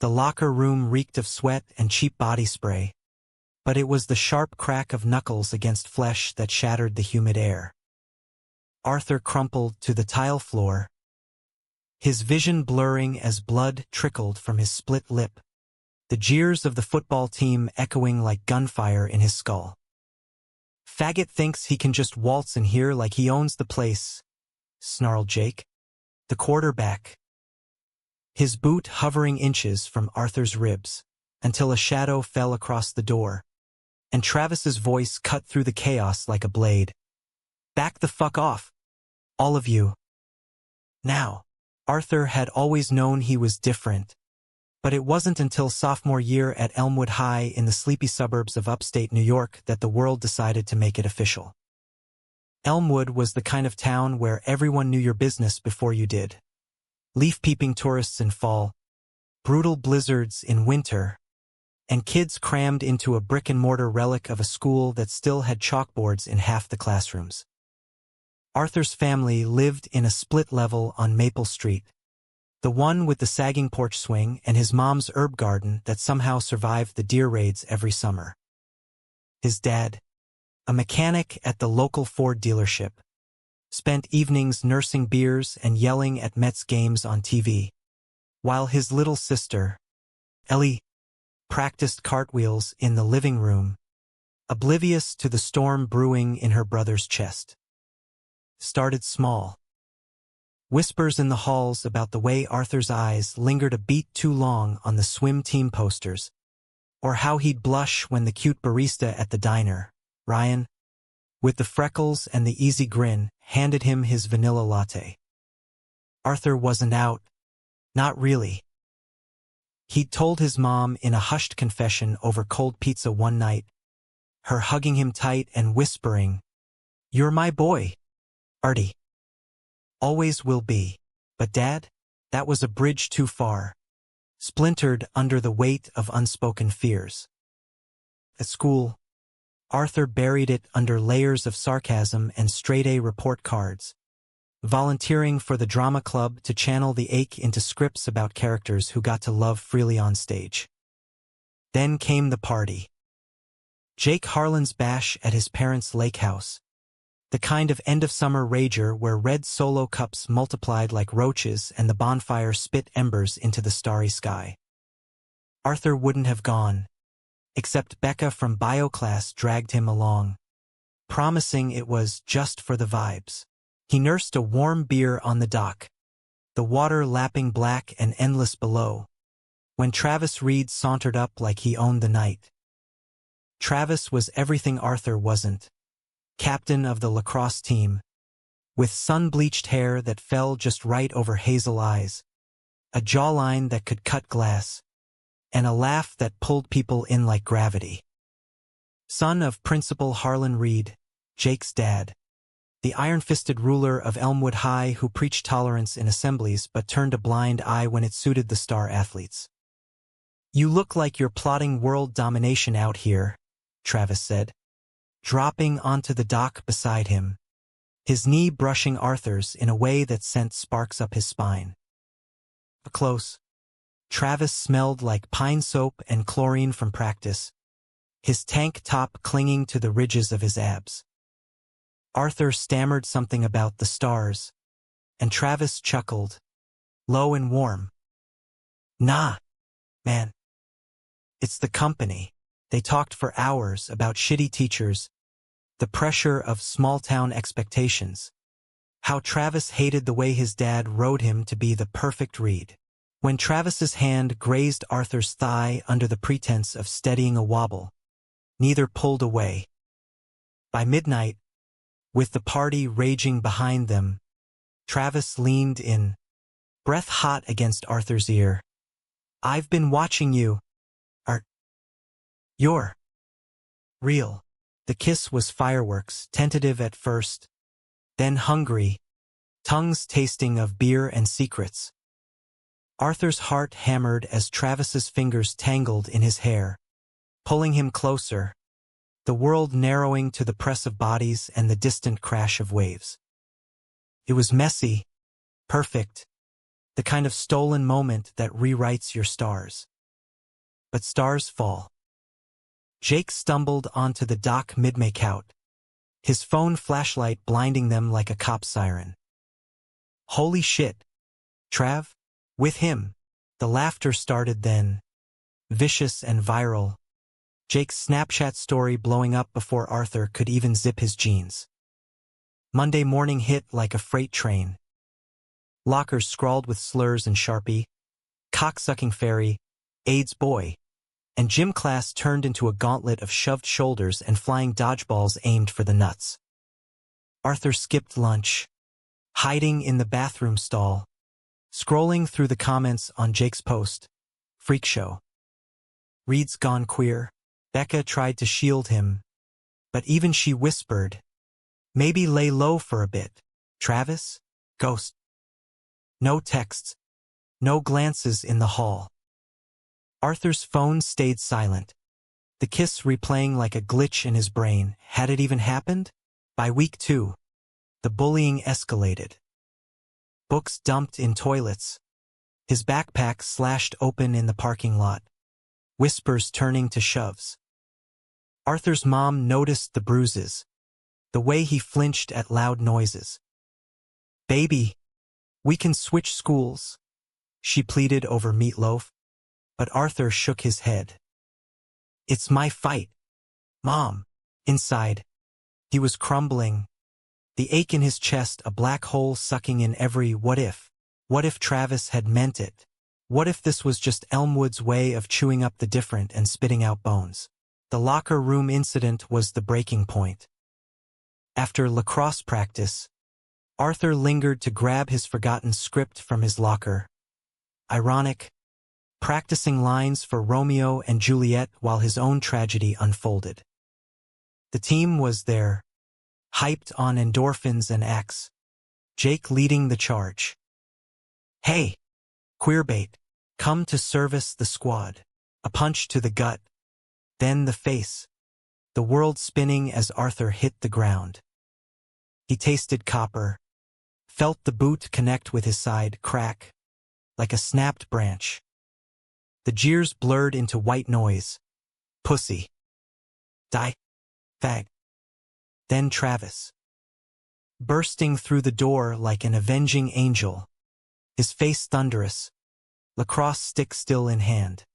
The locker room reeked of sweat and cheap body spray, but it was the sharp crack of knuckles against flesh that shattered the humid air. Arthur crumpled to the tile floor, his vision blurring as blood trickled from his split lip, the jeers of the football team echoing like gunfire in his skull. "Faggot thinks he can just waltz in here like he owns the place," snarled Jake, the quarterback, his boot hovering inches from Arthur's ribs, until a shadow fell across the door, and Travis's voice cut through the chaos like a blade. "Back the fuck off, all of you." Now, Arthur had always known he was different, but it wasn't until sophomore year at Elmwood High in the sleepy suburbs of upstate New York that the world decided to make it official. Elmwood was the kind of town where everyone knew your business before you did. Leaf-peeping tourists in fall, brutal blizzards in winter, and kids crammed into a brick-and-mortar relic of a school that still had chalkboards in half the classrooms. Arthur's family lived in a split level on Maple Street, the one with the sagging porch swing and his mom's herb garden that somehow survived the deer raids every summer. His dad, a mechanic at the local Ford dealership, spent evenings nursing beers and yelling at Mets games on TV, while his little sister, Ellie, practiced cartwheels in the living room, oblivious to the storm brewing in her brother's chest. Started small. Whispers in the halls about the way Arthur's eyes lingered a beat too long on the swim team posters, or how he'd blush when the cute barista at the diner, Ryan, with the freckles and the easy grin, handed him his vanilla latte. Arthur wasn't out. Not really. He'd told his mom in a hushed confession over cold pizza one night, her hugging him tight and whispering, "You're my boy, Artie. Always will be." But Dad, that was a bridge too far, splintered under the weight of unspoken fears. At school, Arthur buried it under layers of sarcasm and straight-A report cards, volunteering for the drama club to channel the ache into scripts about characters who got to love freely on stage. Then came the party. Jake Harlan's bash at his parents' lake house, the kind of end-of-summer rager where red Solo cups multiplied like roaches and the bonfire spit embers into the starry sky. Arthur wouldn't have gone, except Becca from bio class dragged him along, promising it was just for the vibes. He nursed a warm beer on the dock, the water lapping black and endless below, when Travis Reed sauntered up like he owned the night. Travis was everything Arthur wasn't. Captain of the lacrosse team, with sun-bleached hair that fell just right over hazel eyes, a jawline that could cut glass, and a laugh that pulled people in like gravity. Son of Principal Harlan Reed, Jake's dad, the iron-fisted ruler of Elmwood High who preached tolerance in assemblies but turned a blind eye when it suited the star athletes. "You look like you're plotting world domination out here," Travis said, dropping onto the dock beside him, his knee brushing Arthur's in a way that sent sparks up his spine. Up close, Travis smelled like pine soap and chlorine from practice, his tank top clinging to the ridges of his abs. Arthur stammered something about the stars, and Travis chuckled, low and warm. "Nah, man. It's the company." They talked for hours about shitty teachers, the pressure of small-town expectations, how Travis hated the way his dad rode him to be the perfect read. When Travis's hand grazed Arthur's thigh under the pretense of steadying a wobble, neither pulled away. By midnight, with the party raging behind them, Travis leaned in, breath hot against Arthur's ear. "I've been watching you, Art. You're real." The kiss was fireworks, tentative at first, then hungry, tongues tasting of beer and secrets. Arthur's heart hammered as Travis's fingers tangled in his hair, pulling him closer, the world narrowing to the press of bodies and the distant crash of waves. It was messy, perfect, the kind of stolen moment that rewrites your stars. but stars fall. Jake stumbled onto the dock mid-makeout, his phone flashlight blinding them like a cop siren. Holy shit. Trav? With him. The laughter started then, vicious and viral. Jake's Snapchat story blowing up before Arthur could even zip his jeans. Monday morning hit like a freight train. Lockers scrawled with slurs and Sharpie, cocksucking fairy, AIDS boy, and gym class turned into a gauntlet of shoved shoulders and flying dodgeballs aimed for the nuts. Arthur skipped lunch, hiding in the bathroom stall, scrolling through the comments on Jake's post, freak show. Reed's gone queer. Becca tried to shield him, but even she whispered, maybe lay low for a bit. Travis? Ghost. No texts, no glances in the hall. Arthur's phone stayed silent, the kiss replaying like a glitch in his brain. Had it even happened? By week 2, the bullying escalated. Books dumped in toilets, his backpack slashed open in the parking lot, whispers turning to shoves. Arthur's mom noticed the bruises, the way he flinched at loud noises. Baby, we can switch schools, she pleaded over meatloaf, but Arthur shook his head. It's my fight, Mom. Inside, he was crumbling, the ache in his chest a black hole sucking in every what if. What if Travis had meant it? What if this was just Elmwood's way of chewing up the different and spitting out bones? The locker room incident was the breaking point. After lacrosse practice, Arthur lingered to grab his forgotten script from his locker. Ironic, practicing lines for Romeo and Juliet while his own tragedy unfolded. The team was there, hyped on endorphins and acts, Jake leading the charge. Hey, queerbait, come to service the squad. A punch to the gut, then the face, the world spinning as Arthur hit the ground. He tasted copper, felt the boot connect with his side, crack, like a snapped branch. The jeers blurred into white noise. Pussy. Die. Fag. Then Travis, bursting through the door like an avenging angel, his face thunderous, lacrosse stick still in hand.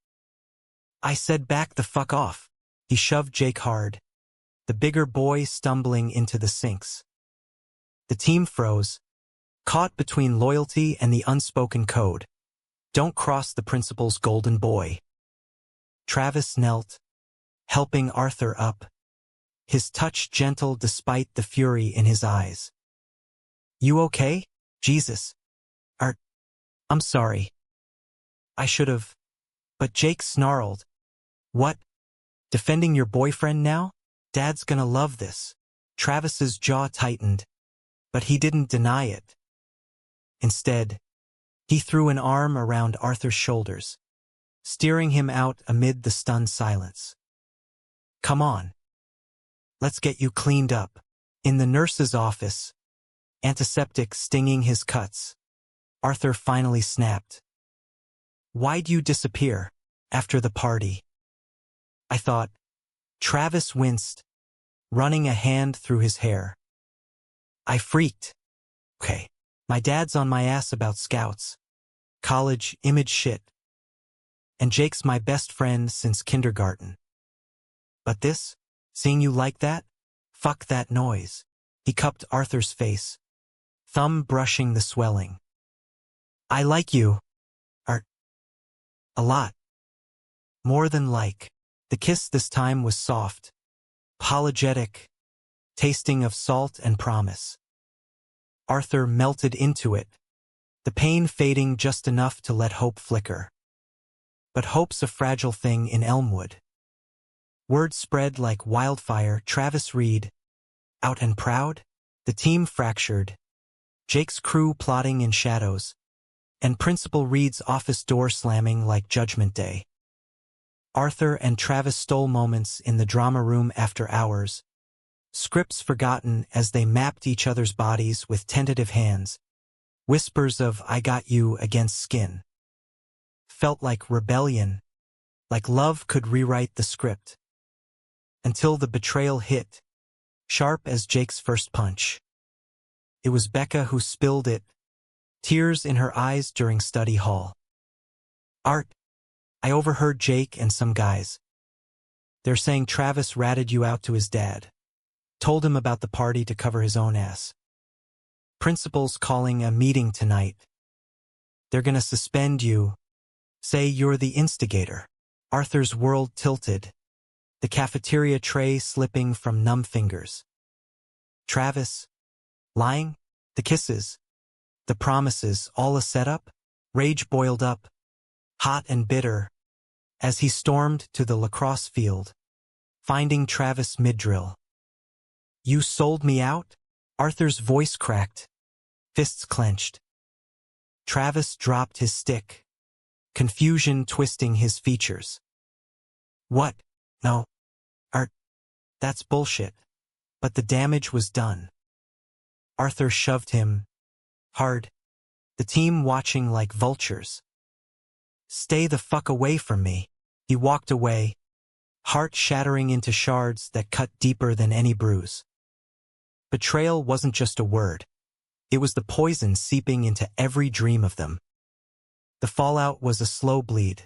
I said back the fuck off. He shoved Jake hard, the bigger boy stumbling into the sinks. The team froze, caught between loyalty and the unspoken code. Don't cross the principal's golden boy. Travis knelt, helping Arthur up, his touch gentle despite the fury in his eyes. You okay? Jesus. Art. I'm sorry. I should've. But Jake snarled. What? Defending your boyfriend now? Dad's gonna love this. Travis's jaw tightened, but he didn't deny it. Instead, he threw an arm around Arthur's shoulders, steering him out amid the stunned silence. Come on. Let's get you cleaned up. In the nurse's office, antiseptic stinging his cuts, Arthur finally snapped. Why'd you disappear after the party? I thought. Travis winced, running a hand through his hair. I freaked. Okay, my dad's on my ass about scouts, college image shit. And Jake's my best friend since kindergarten. But this, seeing you like that? Fuck that noise. He cupped Arthur's face, thumb brushing the swelling. I like you, Art. A lot. More than like. The kiss this time was soft, apologetic, tasting of salt and promise. Arthur melted into it, the pain fading just enough to let hope flicker. But hope's a fragile thing in Elmwood. Word spread like wildfire. Travis Reed, out and proud, the team fractured, Jake's crew plotting in shadows, and Principal Reed's office door slamming like Judgment Day. Arthur and Travis stole moments in the drama room after hours, scripts forgotten as they mapped each other's bodies with tentative hands, whispers of I got you against skin. Felt like rebellion, like love could rewrite the script. Until the betrayal hit, sharp as Jake's first punch. It was Becca who spilled it, tears in her eyes during study hall. Art, I overheard Jake and some guys. They're saying Travis ratted you out to his dad. Told him about the party to cover his own ass. Principal's calling a meeting tonight. They're gonna suspend you. Say you're the instigator. Arthur's world tilted, the cafeteria tray slipping from numb fingers. Travis, lying, the kisses, the promises, all a setup? Rage boiled up, hot and bitter, as he stormed to the lacrosse field, finding Travis mid-drill. You sold me out? Arthur's voice cracked, fists clenched. Travis dropped his stick, confusion twisting his features. What? No. Art, that's bullshit. But the damage was done. Arthur shoved him hard, the team watching like vultures. Stay the fuck away from me. He walked away, heart shattering into shards that cut deeper than any bruise. Betrayal wasn't just a word. It was the poison seeping into every dream of them. The fallout was a slow bleed.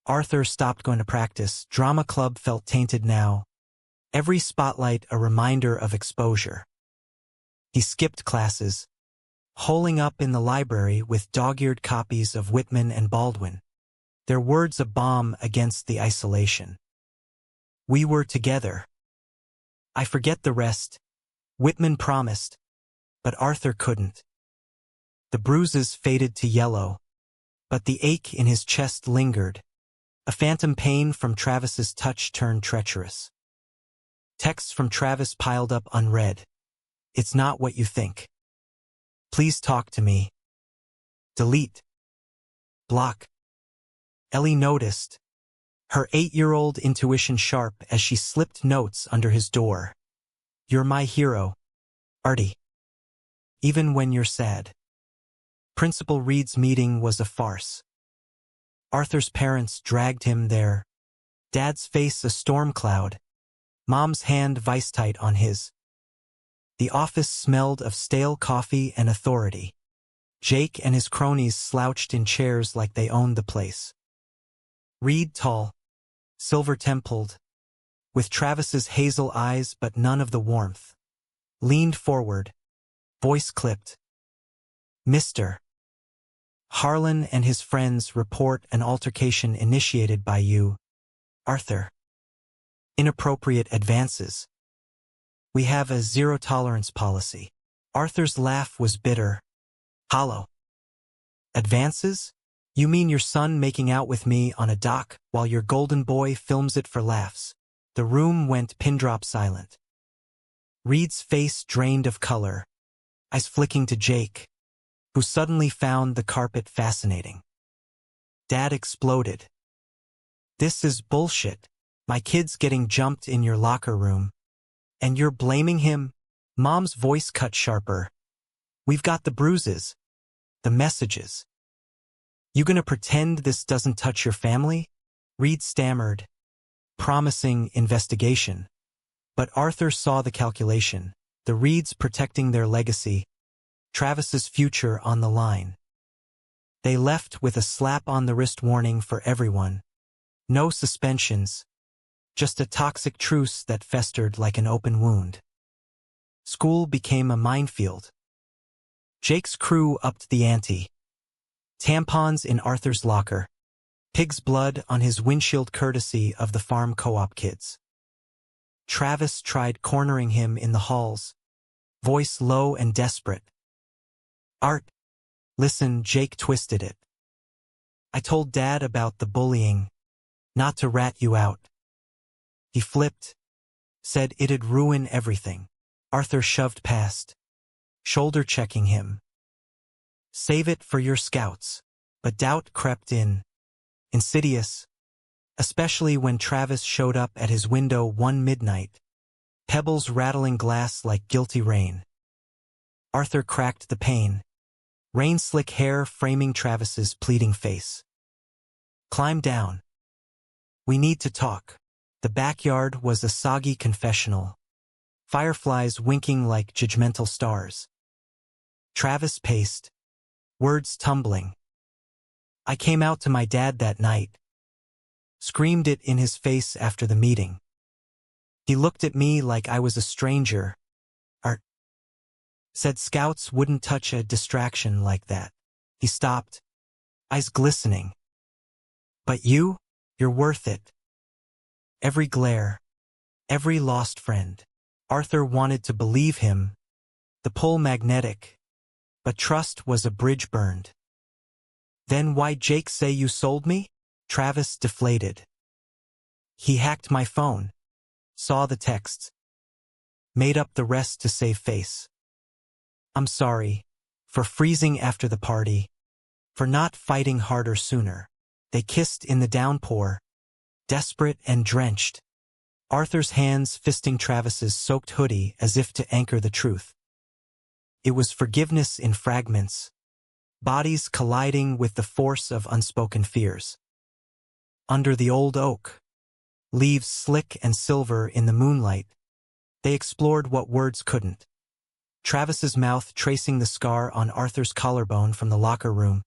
Arthur stopped going to practice. Drama club felt tainted now. Every spotlight a reminder of exposure. He skipped classes, holing up in the library with dog-eared copies of Whitman and Baldwin, their words a bomb against the isolation. We were together. I forget the rest. Whitman promised, but Arthur couldn't. The bruises faded to yellow, but the ache in his chest lingered. A phantom pain from Travis's touch turned treacherous. Texts from Travis piled up unread. It's not what you think. Please talk to me. Delete. Block. Ellie noticed, her 8-year-old intuition sharp as she slipped notes under his door. You're my hero, Artie. Even when you're sad. Principal Reed's meeting was a farce. Arthur's parents dragged him there. Dad's face a storm cloud. Mom's hand vice-tight on his. The office smelled of stale coffee and authority. Jake and his cronies slouched in chairs like they owned the place. Reed tall, silver-templed, with Travis's hazel eyes but none of the warmth, leaned forward, voice clipped. Mr. Harlan and his friends report an altercation initiated by you, Arthur. Inappropriate advances. We have a zero-tolerance policy. Arthur's laugh was bitter, hollow. Advances? You mean your son making out with me on a dock while your golden boy films it for laughs? The room went pin-drop silent. Reed's face drained of color, eyes flicking to Jake, who suddenly found the carpet fascinating. Dad exploded. This is bullshit. My kid's getting jumped in your locker room. And you're blaming him? Mom's voice cut sharper. We've got the bruises. The messages. You gonna pretend this doesn't touch your family? Reed stammered, promising investigation. But Arthur saw the calculation. The Reeds protecting their legacy. Travis's future on the line. They left with a slap-on-the-wrist warning for everyone. No suspensions. Just a toxic truce that festered like an open wound. School became a minefield. Jake's crew upped the ante. Tampons in Arthur's locker. Pig's blood on his windshield courtesy of the farm co-op kids. Travis tried cornering him in the halls, voice low and desperate. Art, listen, Jake twisted it. I told Dad about the bullying, not to rat you out. He flipped, said it'd ruin everything. Arthur shoved past, shoulder-checking him. Save it for your scouts. But doubt crept in, insidious, especially when Travis showed up at his window one midnight, pebbles rattling glass like guilty rain. Arthur cracked the pane, rain-slick hair framing Travis's pleading face. Climb down. We need to talk. The backyard was a soggy confessional. Fireflies winking like judgmental stars. Travis paced, words tumbling. I came out to my dad that night. Screamed it in his face after the meeting. He looked at me like I was a stranger. Art. Said scouts wouldn't touch a distraction like that. He stopped, eyes glistening. But you're worth it. Every glare, every lost friend. Arthur wanted to believe him, the pull magnetic, but trust was a bridge burned. Then why'd Jake say you sold me? Travis deflated. He hacked my phone, saw the texts, made up the rest to save face. I'm sorry, for freezing after the party, for not fighting harder sooner. They kissed in the downpour, desperate and drenched. Arthur's hands fisting Travis's soaked hoodie as if to anchor the truth. It was forgiveness in fragments, bodies colliding with the force of unspoken fears. Under the old oak, leaves slick and silver in the moonlight, they explored what words couldn't. Travis's mouth tracing the scar on Arthur's collarbone from the locker room,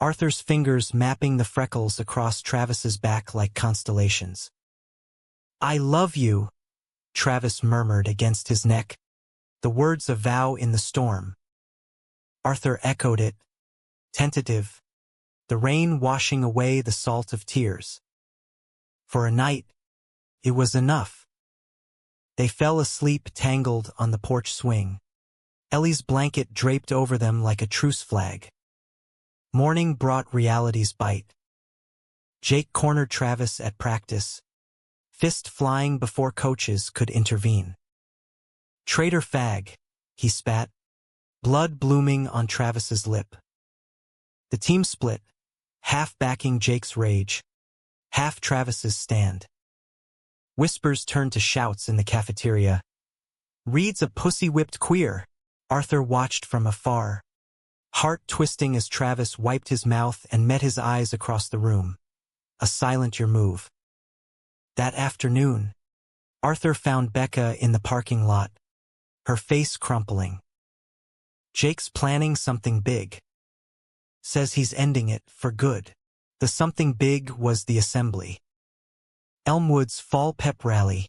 Arthur's fingers mapping the freckles across Travis's back like constellations. I love you, Travis murmured against his neck, the words a vow in the storm. Arthur echoed it, tentative, the rain washing away the salt of tears. For a night, it was enough. They fell asleep tangled on the porch swing, Ellie's blanket draped over them like a truce flag. Morning brought reality's bite. Jake cornered Travis at practice, fist flying before coaches could intervene. Traitor fag, he spat, blood blooming on Travis's lip. The team split, half backing Jake's rage, half Travis's stand. Whispers turned to shouts in the cafeteria. Reed's a pussy-whipped queer, Arthur watched from afar, heart twisting as Travis wiped his mouth and met his eyes across the room. A silent your move. That afternoon, Arthur found Becca in the parking lot, her face crumpling. Jake's planning something big. Says he's ending it for good. The something big was the assembly. Elmwood's fall pep rally.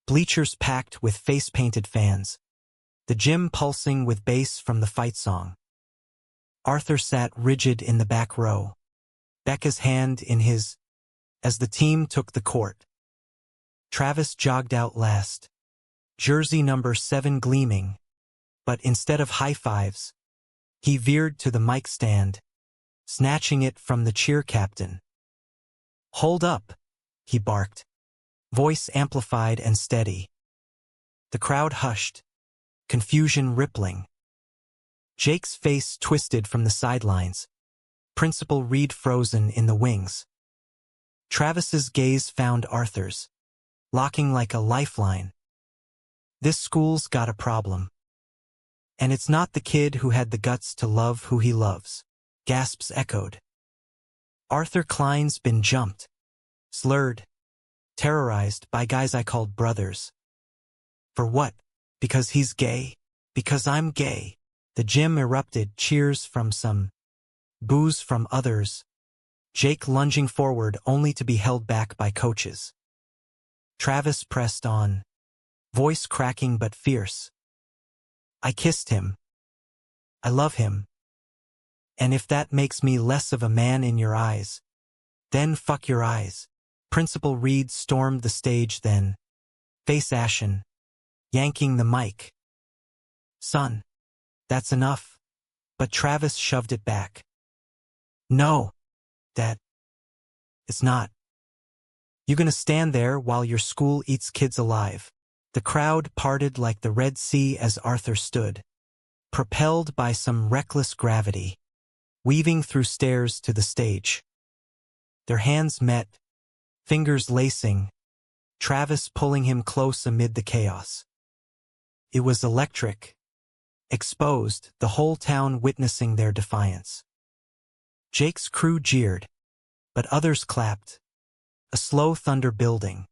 Bleachers packed with face-painted fans. The gym pulsing with bass from the fight song. Arthur sat rigid in the back row, Becca's hand in his, as the team took the court. Travis jogged out last, jersey number 7 gleaming, but instead of high fives, he veered to the mic stand, snatching it from the cheer captain. Hold up, he barked, voice amplified and steady. The crowd hushed, confusion rippling. Jake's face twisted from the sidelines, Principal Reed frozen in the wings. Travis's gaze found Arthur's, locking like a lifeline. This school's got a problem. And it's not the kid who had the guts to love who he loves. Gasps echoed. Arthur Klein's been jumped, slurred, terrorized by guys I called brothers. For what? Because he's gay? Because I'm gay? The gym erupted, cheers from some, boos from others. Jake lunging forward only to be held back by coaches. Travis pressed on, voice cracking but fierce. I kissed him. I love him. And if that makes me less of a man in your eyes, then fuck your eyes. Principal Reed stormed the stage then, face ashen, yanking the mic. Son, that's enough. But Travis shoved it back. No, Dad. It's not. You gonna stand there while your school eats kids alive? The crowd parted like the Red Sea as Arthur stood, propelled by some reckless gravity, weaving through stairs to the stage. Their hands met, fingers lacing, Travis pulling him close amid the chaos. It was electric, exposed, the whole town witnessing their defiance. Jake's crew jeered, but others clapped, a slow thunder building.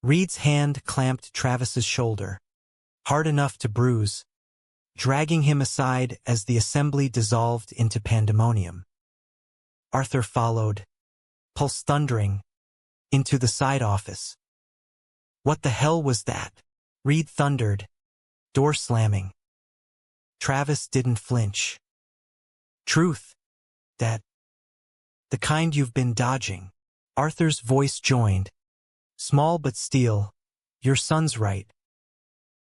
Reed's hand clamped Travis's shoulder, hard enough to bruise, dragging him aside as the assembly dissolved into pandemonium. Arthur followed, pulse thundering, into the side office. What the hell was that? Reed thundered, door slamming. Travis didn't flinch. Truth. That. The kind you've been dodging. Arthur's voice joined. Small but steel. Your son's right.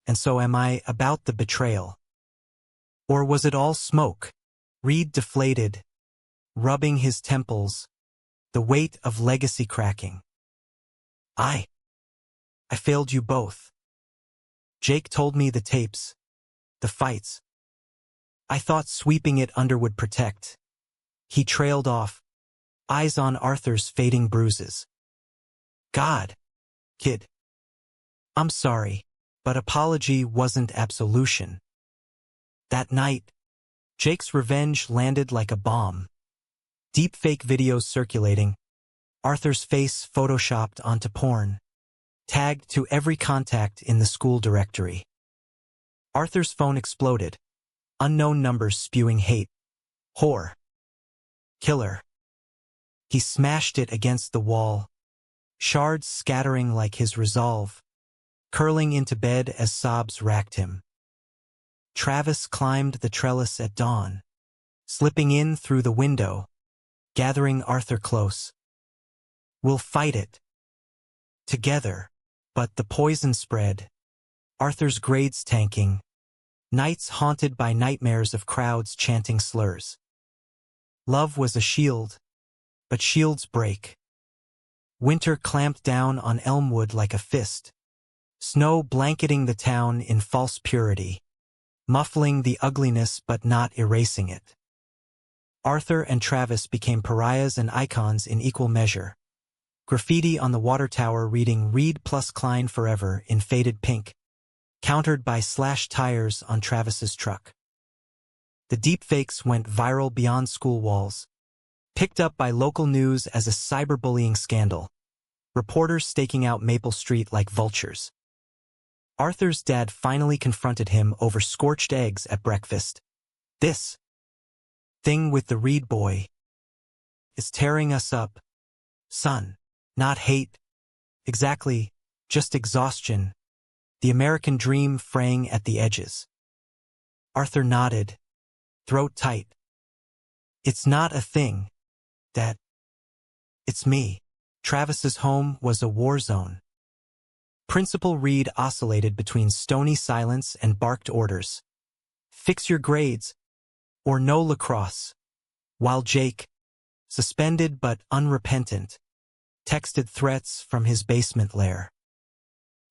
And so am I about the betrayal. Or was it all smoke? Reed deflated, rubbing his temples, the weight of legacy cracking. I failed you both. Jake told me the tapes, the fights. I thought sweeping it under would protect. He trailed off, eyes on Arthur's fading bruises. God, kid. I'm sorry, but apology wasn't absolution. That night, Jake's revenge landed like a bomb. Deepfake videos circulating, Arthur's face photoshopped onto porn, tagged to every contact in the school directory. Arthur's phone exploded, unknown numbers spewing hate. Whore. Killer. He smashed it against the wall, shards scattering like his resolve, curling into bed as sobs racked him. Travis climbed the trellis at dawn, slipping in through the window, gathering Arthur close. We'll fight it. Together. But the poison spread. Arthur's grades tanking. Nights haunted by nightmares of crowds chanting slurs. Love was a shield, but shields break. Winter clamped down on Elmwood like a fist. Snow blanketing the town in false purity, muffling the ugliness but not erasing it. Arthur and Travis became pariahs and icons in equal measure. Graffiti on the water tower reading Reed plus Klein forever in faded pink, countered by slashed tires on Travis's truck. The deepfakes went viral beyond school walls, picked up by local news as a cyberbullying scandal, reporters staking out Maple Street like vultures. Arthur's dad finally confronted him over scorched eggs at breakfast. This thing with the Reed boy is tearing us up, son. Not hate. Exactly, just exhaustion. The American dream fraying at the edges. Arthur nodded, throat tight. It's not a thing. That. It's me. Travis's home was a war zone. Principal Reed oscillated between stony silence and barked orders. Fix your grades, or no lacrosse. While Jake, suspended but unrepentant, texted threats from his basement lair.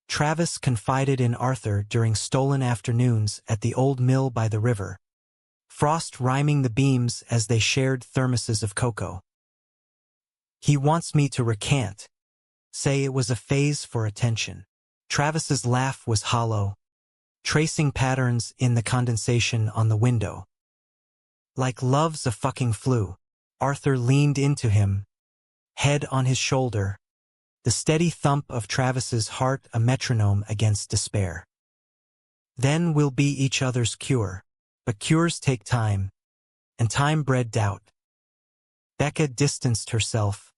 Travis confided in Arthur during stolen afternoons at the old mill by the river, frost rhyming the beams as they shared thermoses of cocoa. He wants me to recant, say it was a phase for attention. Travis's laugh was hollow, tracing patterns in the condensation on the window. Like love's a fucking flu. Arthur leaned into him, head on his shoulder, the steady thump of Travis's heart a metronome against despair. Then we'll be each other's cure, but cures take time, and time bred doubt. Becca distanced herself,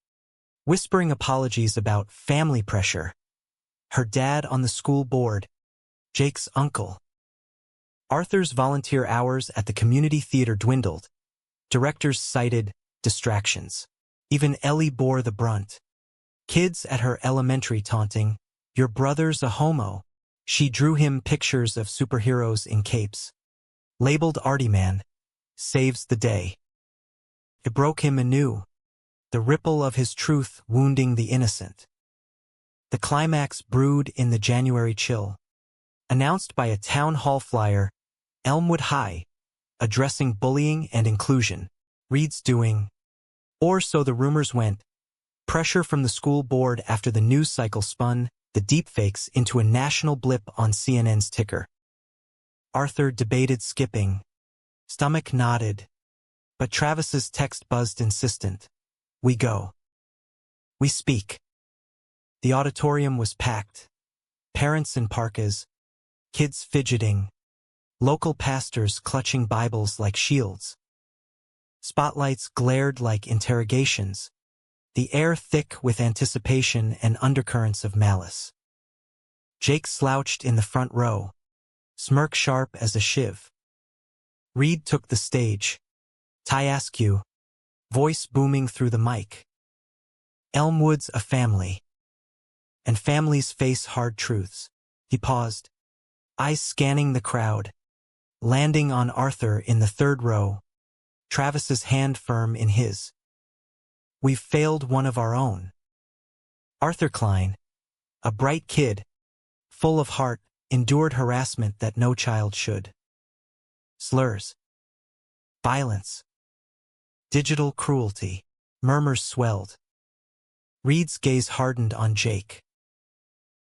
whispering apologies about family pressure. Her dad on the school board, Jake's uncle. Arthur's volunteer hours at the community theater dwindled. Directors cited distractions. Even Ellie bore the brunt. Kids at her elementary taunting, "Your brother's a homo." She drew him pictures of superheroes in capes. Labeled Artie Man, saves the day. It broke him anew, the ripple of his truth wounding the innocent. The climax brewed in the January chill. Announced by a town hall flyer, Elmwood High, addressing bullying and inclusion. Reed's doing. Or so the rumors went. Pressure from the school board after the news cycle spun the deepfakes into a national blip on CNN's ticker. Arthur debated skipping. Stomach nodded. But Travis's text buzzed insistent. We go. We speak. The auditorium was packed. Parents in parkas, kids fidgeting, local pastors clutching Bibles like shields. Spotlights glared like interrogations, the air thick with anticipation and undercurrents of malice. Jake slouched in the front row, smirk sharp as a shiv. Reed took the stage, Tyascu, voice booming through the mic. Elmwood's a family, and families face hard truths. He paused, eyes scanning the crowd, landing on Arthur in the third row, Travis's hand firm in his. We've failed one of our own. Arthur Klein, a bright kid, full of heart, endured harassment that no child should. Slurs, violence, digital cruelty, murmurs swelled. Reed's gaze hardened on Jake.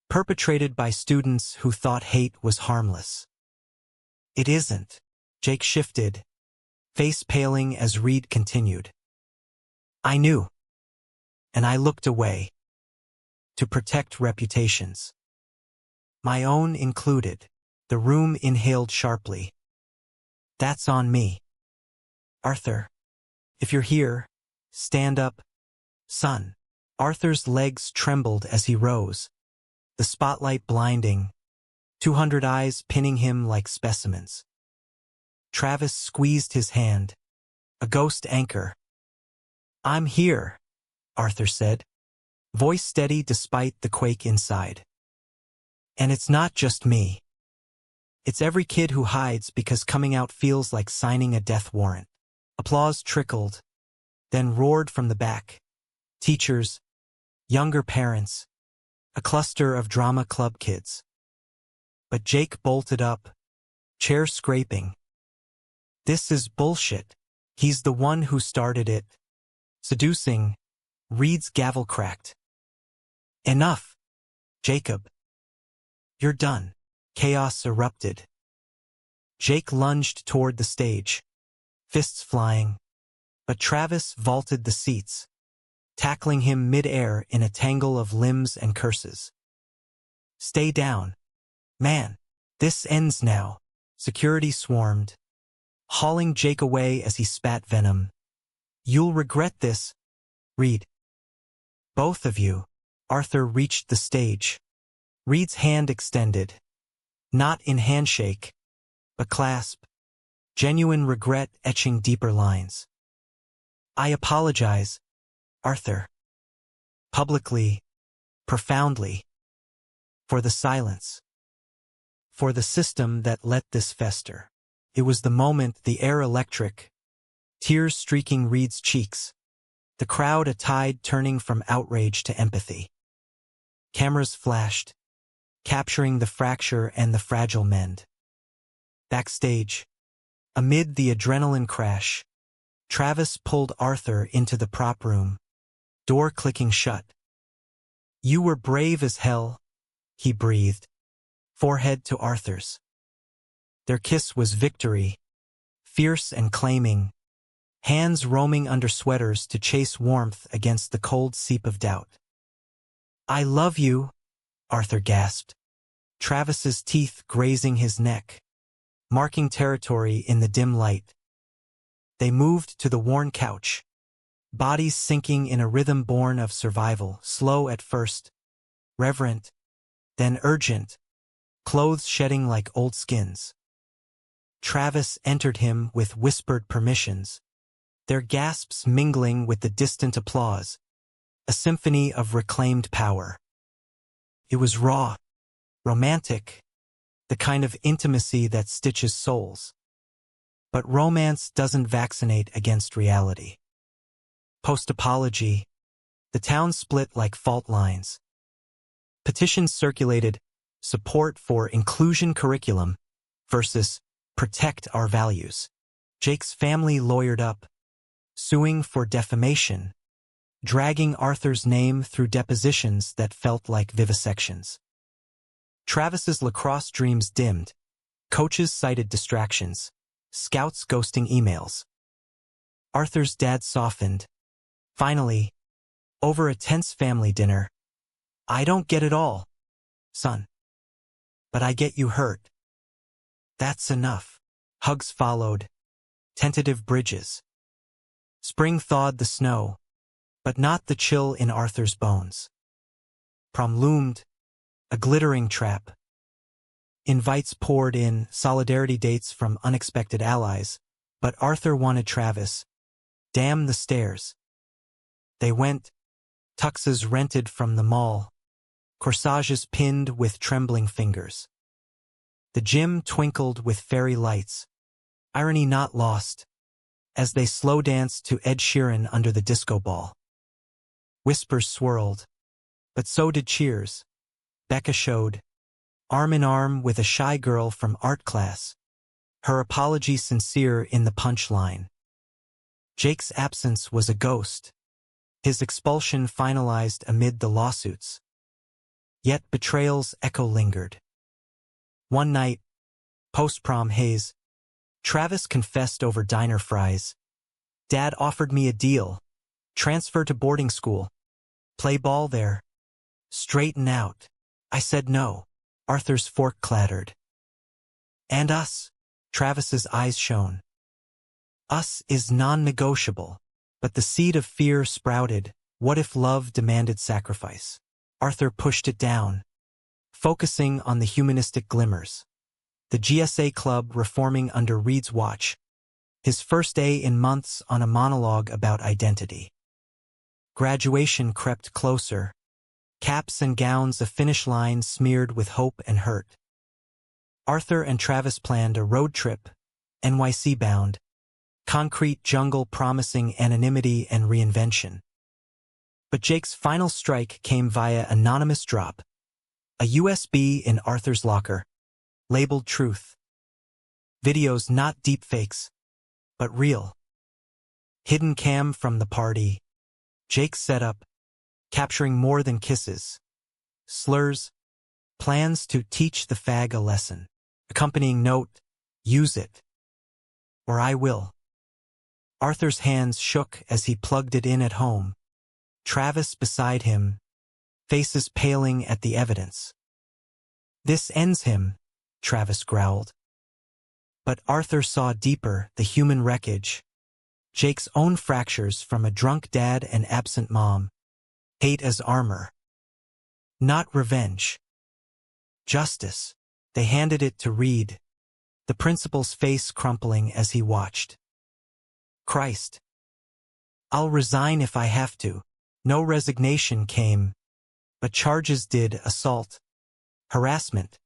Perpetrated by students who thought hate was harmless. It isn't. Jake shifted, face paling as Reed continued. I knew. And I looked away. To protect reputations. My own included. The room inhaled sharply. That's on me. Arthur, if you're here, stand up, son. Arthur's legs trembled as he rose, the spotlight blinding, 200 eyes pinning him like specimens. Travis squeezed his hand, a ghost anchor. I'm here, Arthur said, voice steady despite the quake inside. And it's not just me. It's every kid who hides because coming out feels like signing a death warrant. Applause trickled, then roared from the back. Teachers, younger parents, a cluster of drama club kids. But Jake bolted up, chair scraping. This is bullshit. He's the one who started it. Seducing. Reed's gavel cracked. Enough, Jacob. You're done. Chaos erupted. Jake lunged toward the stage, fists flying, but Travis vaulted the seats, tackling him mid-air in a tangle of limbs and curses. Stay down. Man, this ends now. Security swarmed, hauling Jake away as he spat venom. You'll regret this, Reed. Both of you. Arthur reached the stage. Reed's hand extended, not in handshake, but clasp, genuine regret etching deeper lines. I apologize, Arthur. Publicly, profoundly. For the silence. For the system that let this fester. It was the moment, the air electric, tears streaking Reed's cheeks, the crowd a tide turning from outrage to empathy. Cameras flashed, capturing the fracture and the fragile mend. Backstage, amid the adrenaline crash, Travis pulled Arthur into the prop room, door clicking shut. You were brave as hell, he breathed, forehead to Arthur's. Their kiss was victory, fierce and claiming, hands roaming under sweaters to chase warmth against the cold seep of doubt. I love you, Arthur gasped, Travis's teeth grazing his neck, marking territory in the dim light. They moved to the worn couch, bodies sinking in a rhythm born of survival, slow at first, reverent, then urgent, clothes shedding like old skins. Travis entered him with whispered permissions, their gasps mingling with the distant applause, a symphony of reclaimed power. It was raw, romantic, the kind of intimacy that stitches souls. But romance doesn't vaccinate against reality. Post-apology, the town split like fault lines. Petitions circulated, support for inclusion curriculum versus protect our values. Jake's family lawyered up, suing for defamation, dragging Arthur's name through depositions that felt like vivisections. Travis's lacrosse dreams dimmed, coaches cited distractions, scouts ghosting emails. Arthur's dad softened. Finally, Over a tense family dinner. I don't get it all, son. But I get you hurt. That's enough. Hugs followed. Tentative bridges. Spring thawed the snow, but not the chill in Arthur's bones. Prom loomed, a glittering trap. Invites poured in, solidarity dates from unexpected allies, but Arthur wanted Travis. Damn the stairs. They went, tuxes rented from the mall, corsages pinned with trembling fingers. The gym twinkled with fairy lights, irony not lost, as they slow danced to Ed Sheeran under the disco ball. Whispers swirled, but so did cheers. Becca showed, arm in arm with a shy girl from art class, her apology sincere in the punchline. Jake's absence was a ghost, his expulsion finalized amid the lawsuits. Yet betrayals echo lingered. One night, post-prom haze, Travis confessed over diner fries. Dad offered me a deal. Transfer to boarding school. Play ball there. Straighten out. I said no. Arthur's fork clattered. And us? Travis's eyes shone. Us is non-negotiable. But the seed of fear sprouted. What if love demanded sacrifice? Arthur pushed it down, focusing on the humanistic glimmers. The GSA club reforming under Reed's watch. His first day in months on a monologue about identity. Graduation crept closer. Caps and gowns, a finish line smeared with hope and hurt. Arthur and Travis planned a road trip, NYC bound. Concrete jungle promising anonymity and reinvention. But Jake's final strike came via anonymous drop. A USB in Arthur's locker, labeled truth. Videos not deepfakes, but real. Hidden cam from the party. Jake's setup, capturing more than kisses. Slurs, plans to teach the fag a lesson. Accompanying note, use it. Or I will. Arthur's hands shook as he plugged it in at home. Travis beside him, faces paling at the evidence. This ends him, Travis growled. But Arthur saw deeper, the human wreckage. Jake's own fractures from a drunk dad and absent mom. Hate as armor. Not revenge. Justice. They handed it to Reed, the principal's face crumpling as he watched. Christ. I'll resign if I have to. No resignation came, but charges did: assault, harassment,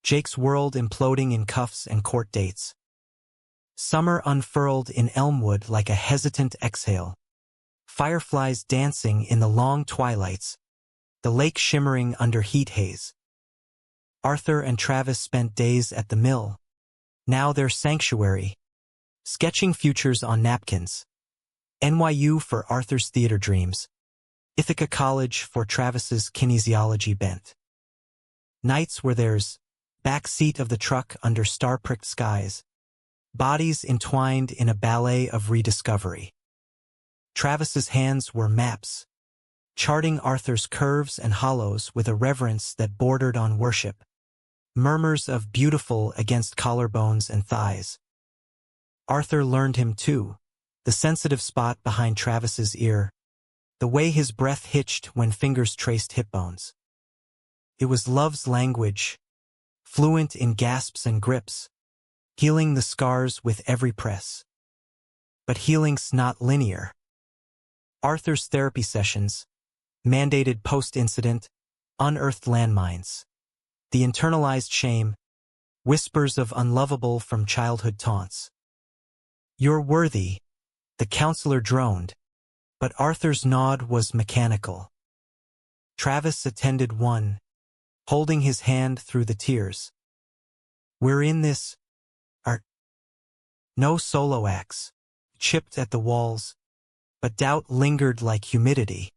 Jake's world imploding in cuffs and court dates. Summer unfurled in Elmwood like a hesitant exhale. Fireflies dancing in the long twilights, the lake shimmering under heat haze. Arthur and Travis spent days at the mill, now their sanctuary, sketching futures on napkins. NYU for Arthur's theater dreams. Ithaca College for Travis's kinesiology bent. Nights were theirs, back seat of the truck under star-pricked skies, bodies entwined in a ballet of rediscovery. Travis's hands were maps, charting Arthur's curves and hollows with a reverence that bordered on worship. Murmurs of beautiful against collarbones and thighs. Arthur learned him too, the sensitive spot behind Travis's ear, the way his breath hitched when fingers traced hip bones. It was love's language, fluent in gasps and grips, healing the scars with every press. But healing's not linear. Arthur's therapy sessions, mandated post-incident, unearthed landmines. The internalized shame, whispers of unlovable from childhood taunts. You're worthy, the counselor droned, but Arthur's nod was mechanical. Travis attended one, holding his hand through the tears. We're in this, art. No solo acts, chipped at the walls, but doubt lingered like humidity.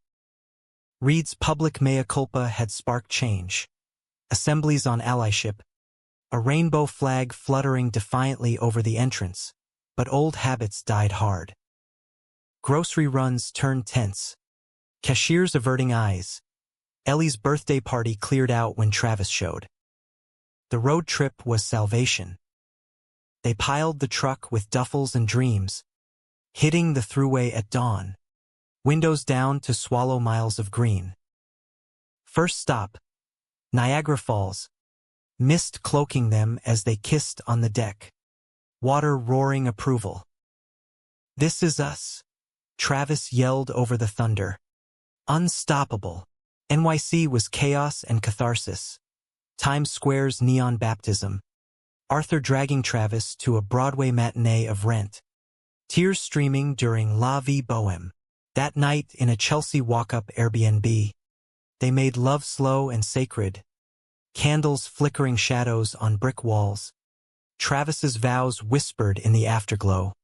Reed's public mea culpa had sparked change. Assemblies on allyship, a rainbow flag fluttering defiantly over the entrance, but old habits died hard. Grocery runs turned tense. Cashiers averting eyes. Ellie's birthday party cleared out when Travis showed. The road trip was salvation. They piled the truck with duffels and dreams, hitting the thruway at dawn, windows down to swallow miles of green. First stop, Niagara Falls, mist cloaking them as they kissed on the deck, water roaring approval. "This is us," Travis yelled over the thunder. Unstoppable. NYC was chaos and catharsis. Times Square's neon baptism. Arthur dragging Travis to a Broadway matinee of Rent. Tears streaming during La Vie Boheme. That night in a Chelsea walk-up Airbnb. They made love slow and sacred. Candles flickering shadows on brick walls. Travis's vows whispered in the afterglow.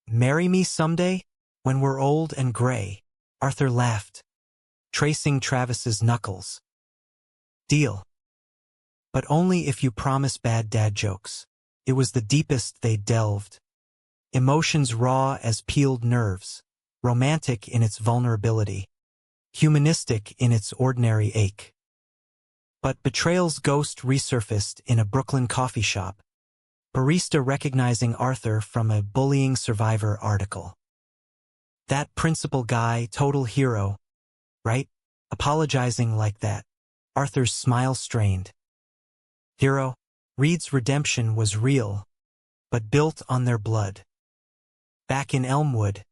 "Marry me someday? When we're old and gray." Arthur laughed, tracing Travis's knuckles. "Deal. But only if you promise bad dad jokes." It was the deepest they'd delved. Emotions raw as peeled nerves, romantic in its vulnerability, humanistic in its ordinary ache. But betrayal's ghost resurfaced in a Brooklyn coffee shop, barista recognizing Arthur from a bullying survivor article. That principal guy, total hero, right? Apologizing like that. Arthur's smile strained. Hero? Reed's redemption was real, but built on their blood. Back in Elmwood,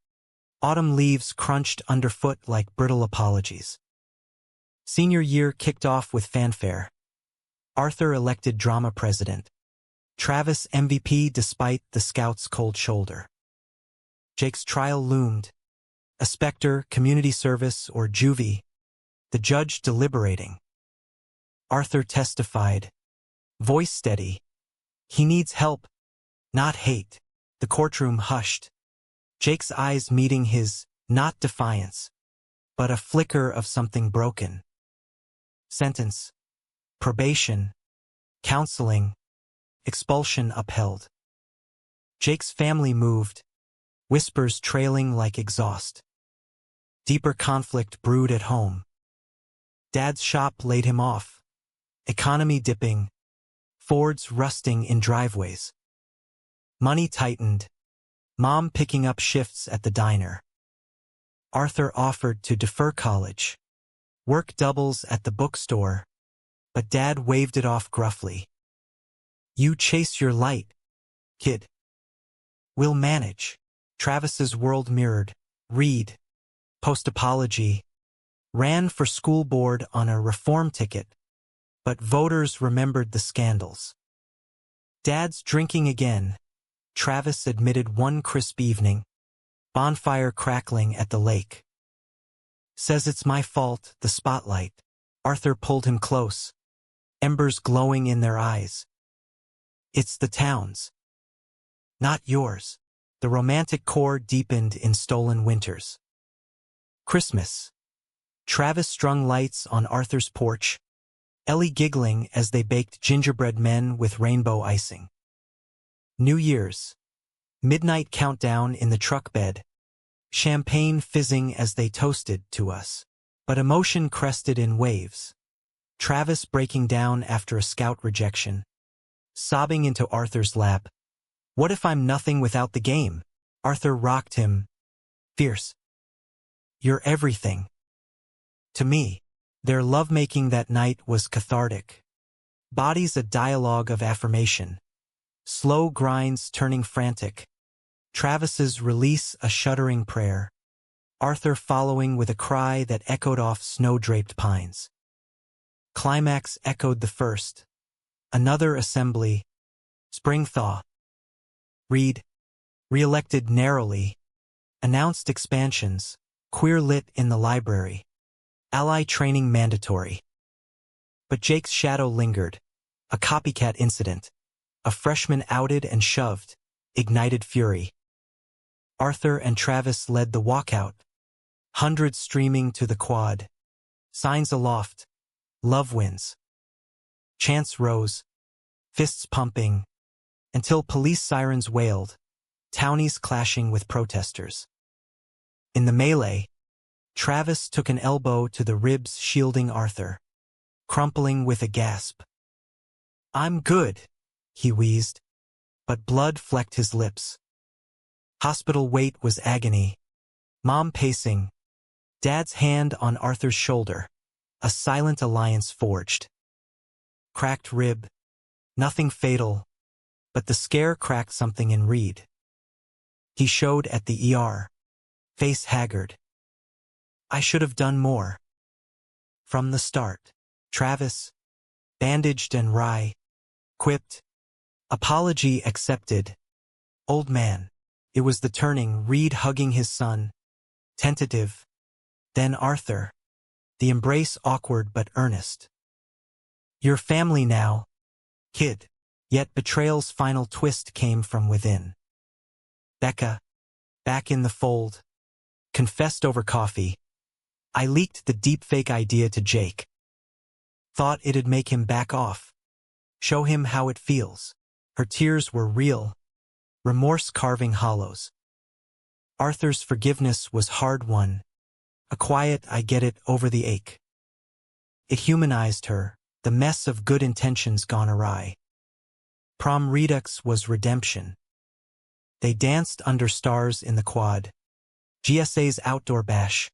autumn leaves crunched underfoot like brittle apologies. Senior year kicked off with fanfare. Arthur elected drama president. Travis MVP despite the scout's cold shoulder. Jake's trial loomed. A specter, community service, or juvie. The judge deliberating. Arthur testified. Voice steady. He needs help, not hate. The courtroom hushed. Jake's eyes meeting his, not defiance, but a flicker of something broken. Sentence. Probation. Counseling. Expulsion upheld. Jake's family moved, whispers trailing like exhaust. Deeper conflict brewed at home. Dad's shop laid him off. Economy dipping. Fords rusting in driveways. Money tightened. Mom picking up shifts at the diner. Arthur offered to defer college. Work doubles at the bookstore. But Dad waved it off gruffly. "You chase your light, kid. We'll manage." Travis's world mirrored. Reed. Post-apology. Ran for school board on a reform ticket. But voters remembered the scandals. Dad's drinking again. Travis admitted one crisp evening. Bonfire crackling at the lake. Says it's my fault, the spotlight. Arthur pulled him close. Embers glowing in their eyes. It's the town's. Not yours. The romantic core deepened in stolen winters. Christmas. Travis strung lights on Arthur's porch. Ellie giggling as they baked gingerbread men with rainbow icing. New Year's. Midnight countdown in the truck bed. Champagne fizzing as they toasted to us. But emotion crested in waves. Travis breaking down after a scout rejection. Sobbing into Arthur's lap. "What if I'm nothing without the game?" Arthur rocked him. Fierce. "You're everything. To me." Their lovemaking that night was cathartic. Bodies a dialogue of affirmation. Slow grinds turning frantic. Travis's release a shuddering prayer. Arthur following with a cry that echoed off snow-draped pines. Climax echoed the first. Another assembly. Spring thaw. Reed. Re-elected narrowly. Announced expansions. Queer lit in the library. Ally training mandatory. But Jake's shadow lingered. A copycat incident. A freshman outed and shoved. Ignited fury. Arthur and Travis led the walkout. Hundreds streaming to the quad. Signs aloft. Love wins. Chants rose. Fists pumping. Until police sirens wailed. Townies clashing with protesters. In the melee, Travis took an elbow to the ribs shielding Arthur, crumpling with a gasp. "I'm good," he wheezed, but blood flecked his lips. Hospital wait was agony. Mom pacing, Dad's hand on Arthur's shoulder, a silent alliance forged. Cracked rib, nothing fatal, but the scare cracked something in Reed. He showed at the ER, face haggard. "I should have done more." From the start, Travis, bandaged and wry, quipped, "Apology accepted." Old man. It was the turning, Reed hugging his son. Tentative. Then Arthur. The embrace awkward but earnest. "Your family now, kid." Yet betrayal's final twist came from within. Becca, back in the fold, confessed over coffee. "I leaked the deepfake idea to Jake. Thought it'd make him back off. Show him how it feels." Her tears were real, remorse carving hollows. Arthur's forgiveness was hard-won, a quiet "I get it" over the ache. It humanized her, the mess of good intentions gone awry. Prom redux was redemption. They danced under stars in the quad. GSA's outdoor bash.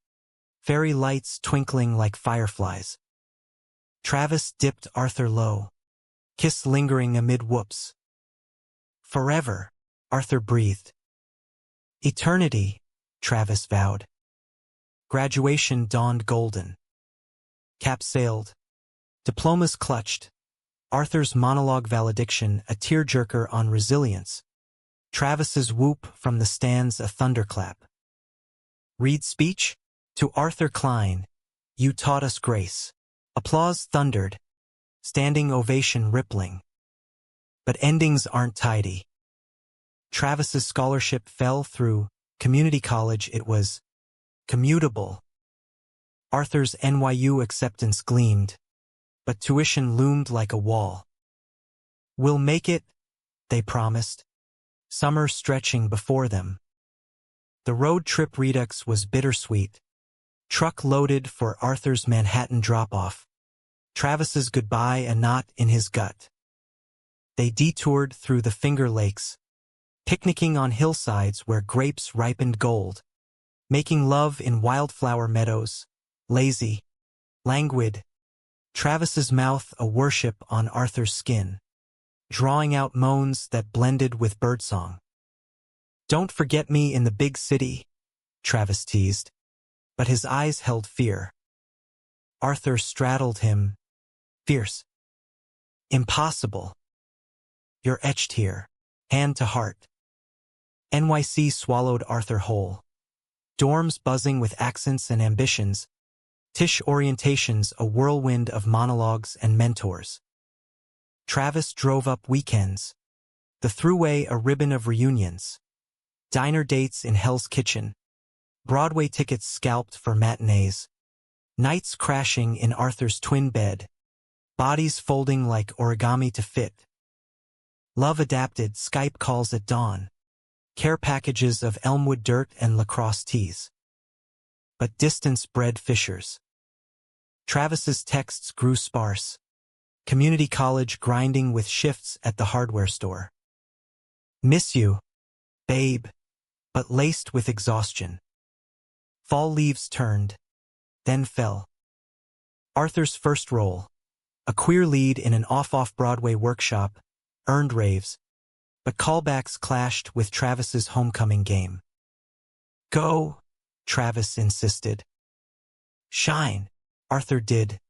Fairy lights twinkling like fireflies. Travis dipped Arthur low. Kiss lingering amid whoops. "Forever," Arthur breathed. "Eternity," Travis vowed. Graduation dawned golden. Cap sailed. Diplomas clutched. Arthur's monologue valediction a tearjerker on resilience. Travis's whoop from the stands a thunderclap. Reed's speech? "To Arthur Klein, you taught us grace." Applause thundered, standing ovation rippling. But endings aren't tidy. Travis's scholarship fell through community college. It was commutable. Arthur's NYU acceptance gleamed, but tuition loomed like a wall. "We'll make it," they promised, summer stretching before them. The road trip redux was bittersweet. Truck loaded for Arthur's Manhattan drop-off. Travis's goodbye a knot in his gut. They detoured through the Finger Lakes, picnicking on hillsides where grapes ripened gold, making love in wildflower meadows, lazy, languid, Travis's mouth a worship on Arthur's skin, drawing out moans that blended with birdsong. "Don't forget me in the big city," Travis teased, but his eyes held fear. Arthur straddled him, fierce. "Impossible. You're etched here, hand to heart." NYC swallowed Arthur whole. Dorms buzzing with accents and ambitions. Tisch orientations a whirlwind of monologues and mentors. Travis drove up weekends. The Thruway a ribbon of reunions. Diner dates in Hell's Kitchen. Broadway tickets scalped for matinees. Nights crashing in Arthur's twin bed. Bodies folding like origami to fit. Love adapted Skype calls at dawn. Care packages of Elmwood dirt and lacrosse tees. But distance bred fissures. Travis's texts grew sparse. Community college grinding with shifts at the hardware store. "Miss you, babe," but laced with exhaustion. Fall leaves turned, then fell. Arthur's first role, a queer lead in an off-Broadway workshop, earned raves, but callbacks clashed with Travis's homecoming game. "Go," Travis insisted. "Shine," Arthur did.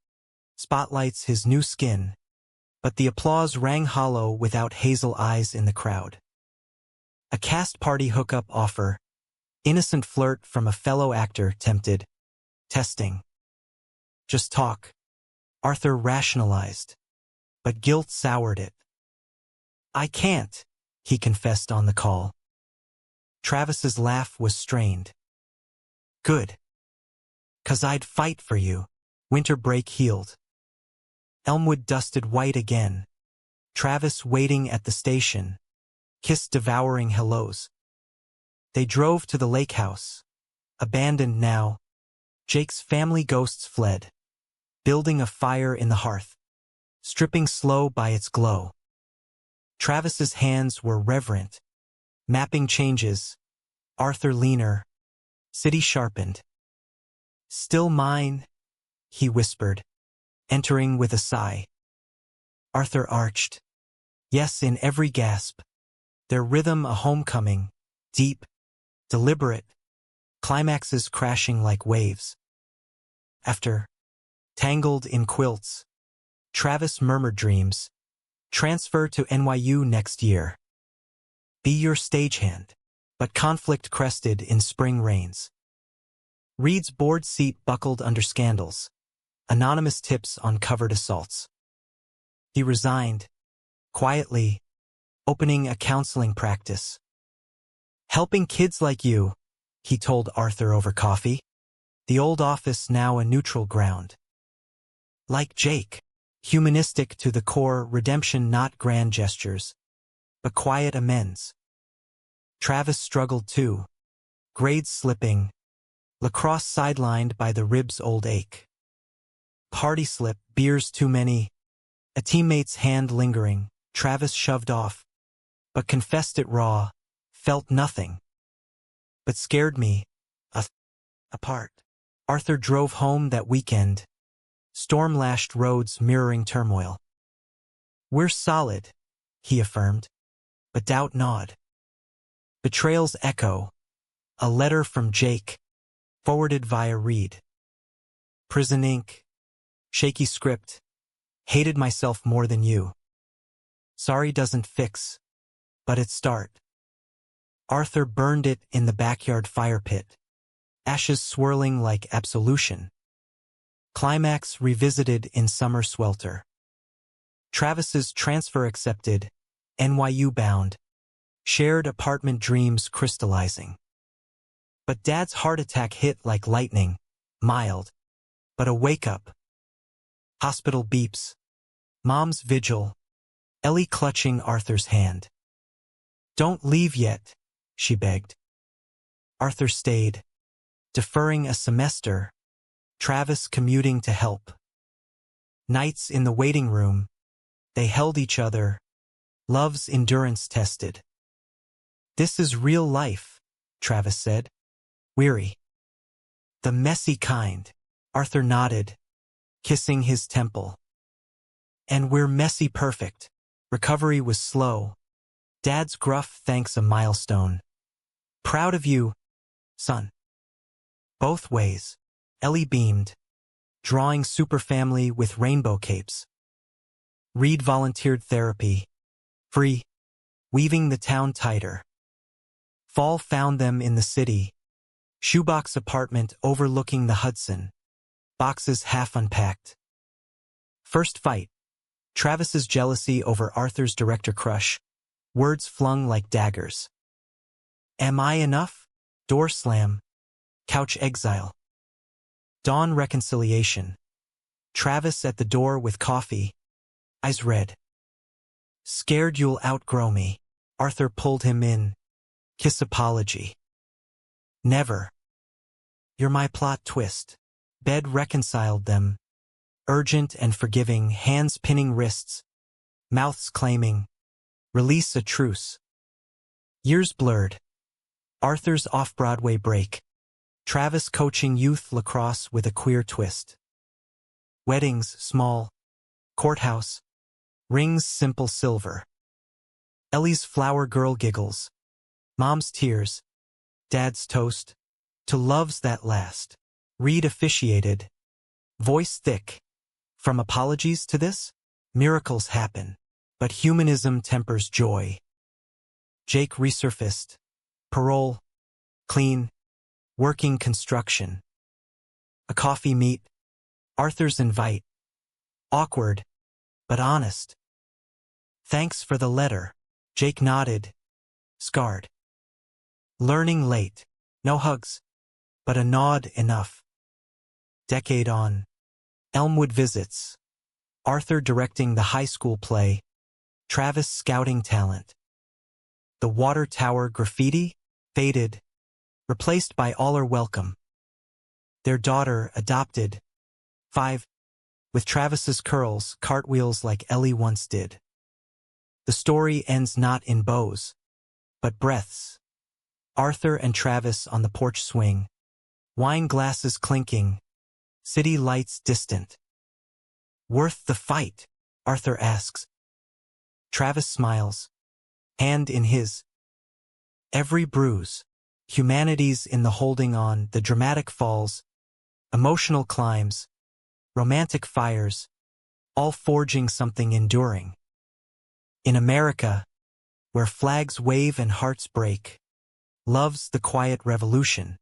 Spotlights his new skin, but the applause rang hollow without hazel eyes in the crowd. A cast party hookup offer, innocent flirt from a fellow actor tempted. Testing. "Just talk," Arthur rationalized, but guilt soured it. "I can't," he confessed on the call. Travis's laugh was strained. "Good. 'Cause I'd fight for you." Winter break healed. Elmwood dusted white again. Travis waiting at the station. Kiss devouring hellos. They drove to the lake house. Abandoned now. Jake's family ghosts fled, building a fire in the hearth, stripping slow by its glow. Travis's hands were reverent, mapping changes, Arthur leaner, city sharpened. Still mine, he whispered, entering with a sigh. Arthur arched. Yes, in every gasp. Their rhythm a homecoming, deep, deliberate, climaxes crashing like waves. After, tangled in quilts, Travis murmured dreams. Transfer to NYU next year. Be your stagehand, but conflict crested in spring rains. Reed's board seat buckled under scandals. Anonymous tips on covered assaults. He resigned, quietly, opening a counseling practice. Helping kids like you, he told Arthur over coffee. The old office now a neutral ground. Like Jake, humanistic to the core, redemption not grand gestures, but quiet amends. Travis struggled too, grades slipping, lacrosse sidelined by the ribs' old ache. Party slip, beers too many, a teammate's hand lingering. Travis shoved off, but confessed it raw, felt nothing. But scared me, apart. Arthur drove home that weekend, storm-lashed roads mirroring turmoil. We're solid, he affirmed, but doubt gnawed. Betrayals echo, a letter from Jake, forwarded via Reed. Prison ink, shaky script, hated myself more than you. Sorry doesn't fix, but it start. Arthur burned it in the backyard fire pit, ashes swirling like absolution. Climax revisited in summer swelter. Travis's transfer accepted, NYU bound, shared apartment dreams crystallizing. But Dad's heart attack hit like lightning, mild, but a wake-up. Hospital beeps. Mom's vigil. Ellie clutching Arthur's hand. Don't leave yet, she begged. Arthur stayed, deferring a semester, Travis commuting to help. Nights in the waiting room, they held each other, love's endurance tested. This is real life, Travis said, weary. The messy kind, Arthur nodded, kissing his temple. And we're messy perfect. Recovery was slow. Dad's gruff thanks a milestone. Proud of you, son. Both ways, Ellie beamed, drawing superfamily with rainbow capes. Reed volunteered therapy, free, weaving the town tighter. Fall found them in the city, shoebox apartment overlooking the Hudson, boxes half unpacked. First fight, Travis's jealousy over Arthur's director crush, words flung like daggers. Am I enough? Door slam, couch exile. Dawn reconciliation. Travis at the door with coffee, eyes red. Scared you'll outgrow me. Arthur pulled him in. Kiss apology. Never. You're my plot twist. Bed reconciled them. Urgent and forgiving, hands pinning wrists, mouths claiming, release a truce. Years blurred. Arthur's off-Broadway break. Travis coaching youth lacrosse with a queer twist. Weddings small. Courthouse. Rings simple silver. Ellie's flower girl giggles. Mom's tears. Dad's toast. To loves that last. Reed officiated. Voice thick. From apologies to this, miracles happen, but humanism tempers joy. Jake resurfaced. Parole. Clean. Working construction. A coffee meet. Arthur's invite. Awkward, but honest. Thanks for the letter. Jake nodded. Scarred. Learning late. No hugs, but a nod enough. Decade on. Elmwood visits. Arthur directing the high school play. Travis scouting talent. The water tower graffiti, faded, replaced by All Are Welcome. Their daughter, adopted. 5. With Travis's curls, cartwheels like Ellie once did. The story ends not in bows, but breaths. Arthur and Travis on the porch swing, wine glasses clinking, city lights distant. Worth the fight? Arthur asks. Travis smiles, hand in his. Every bruise, humanity's in the holding on, the dramatic falls, emotional climbs, romantic fires, all forging something enduring. In America, where flags wave and hearts break, love's the quiet revolution.